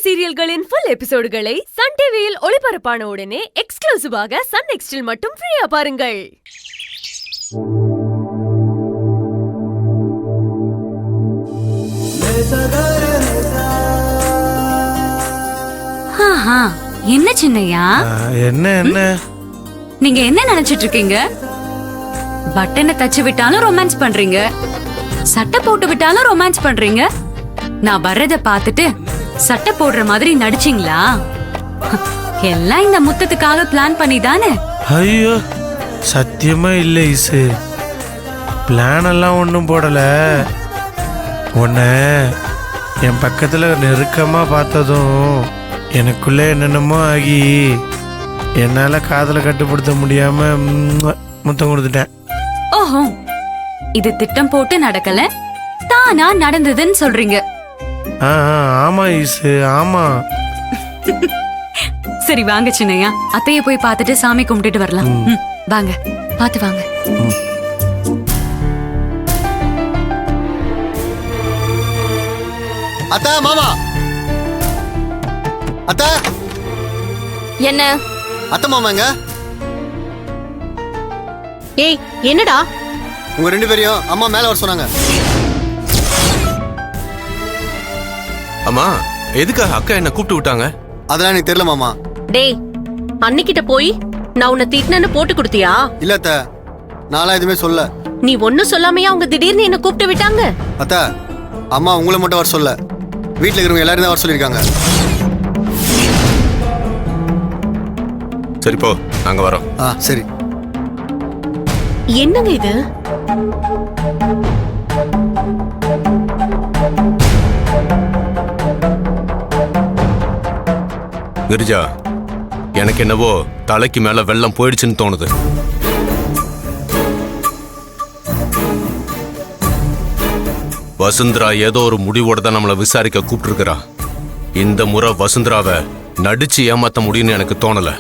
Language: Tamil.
சீரியல்களின் ஃபுல் எபிசோடுகளை சன் டிவியில் ஒளிபரப்பான உடனே எக்ஸ்க்ளூசிவாக சன் நெக்ஸ்டில் மட்டும் ஃப்ரீயா பாருங்கள். என்ன சின்னையா? என்ன நீங்க என்ன நினைச்சிட்டு இருக்கீங்க? பட்டனை தச்சு விட்டாலும் ரொமான்ஸ் பண்றீங்க, சட்டை போட்டு விட்டாலும் ரொமான்ஸ் பண்றீங்க. நான் வர்றத பாத்துட்டு சட்டை போடுற மாதிரி நடிச்சீங்களா? எல்லாம் இந்த முத்தத்துக்காக பிளான் பண்ணி தானே? ஐயோ சத்தியமா இல்ல இசு, பிளான் எல்லாம் ஒன்றும் போடல. உன்ன என் பக்கத்துல நெருக்கமா பார்த்ததும் எனக்குள்ள என்னென்னமோ ஆகி என்னால காதலை கட்டுப்படுத்த முடியாம முத்தம் கொடுத்துட்டேன். ஓஹோ, இது திட்டம் போட்டு நடக்கல, தானா நடந்ததுன்னு சொல்றீங்க? ஆமா ஈசு, ஆமா. சரி வாங்க சின்னையா, அத்தைய போய் பார்த்துட்டு சாமி கும்பிட்டுட்டு வரலாம். வாங்க, பார்த்து வாங்க. அத்தா, மாமா, அத்தா. என்ன? அத்தை மாமாங்க. ஏய், என்னடா? உங்க ரெண்டு பேரையும் அம்மா மேல வர சொன்னாங்க. அம்மா, எதுக்காக அக்கா என்ன கூப்பிட்டு விட்டாங்க? அதெல்லாம் எனக்கு தெரியல மாமா. டேய், அன்னிக்கிட்ட போய் நான் உன்னை திட்டினேன்னு போட்டு கொடுத்தியா? இல்ல அத்தை, நான்லாம் எதுவுமே சொல்ல. நீ ஒன்னும் சொல்லாமையா அவங்க திடீர்னு என்ன கூப்பிட்டு விட்டாங்க? அத்தா, அம்மா உங்களை மட்டும் வர சொல்ல, வீட்டுல இருக்கிறவங்க எல்லாரும் தான் வர சொல்லியிருக்காங்க. சரி போ, நாங்க வரோம். சரி. என்னங்க இது? கிரிஜா, எனக்கு என்னவோ தலைக்கு மேல வெள்ளம் போயிடுச்சுன்னு தோணுது. வசுந்தரா ஏதோ ஒரு முடிவோட தான் நம்மளை விசாரிக்க கூப்பிட்டு இருக்கிறா. இந்த முறை வசுந்தராவை நடிச்சு ஏமாத்த முடியும்னு எனக்கு தோணல.